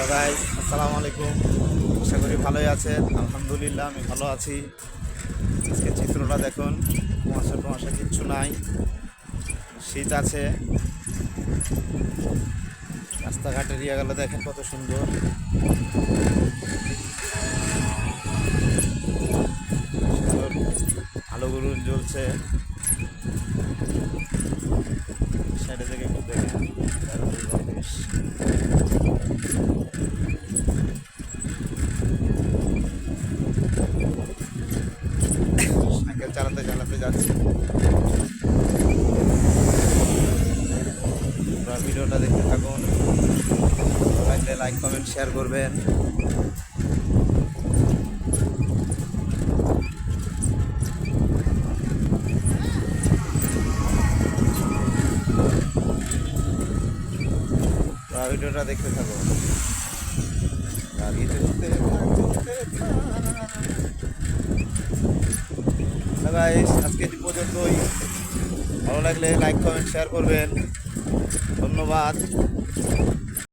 Hello guys, আসসালামু আলাইকুম। আশা করি ভালোই আছেন। আলহামদুলিল্লাহ আমি ভালো আছি। আজকে চিত্রটা দেখুন, কুয়াশা টুয়াশা কিচ্ছু নাই, শীত আছে। রাস্তাঘাট এরিয়াগুলো দেখেন কত সুন্দর। সুন্দর আলোগুলো জ্বলছে। সাইডে থেকে একটু দেখেন, বেশ সাইকেল চালাতে চালাতে যাচ্ছি। আপনারা ভিডিওটা দেখতে থাকুন, লাগলে লাইক কমেন্ট শেয়ার করবেন। ভিডিওটা দেখতে থাকুন। গাইস, আজকে এই পর্যন্তই। ভালো লাগলে লাইক কমেন্ট শেয়ার করবেন। ধন্যবাদ।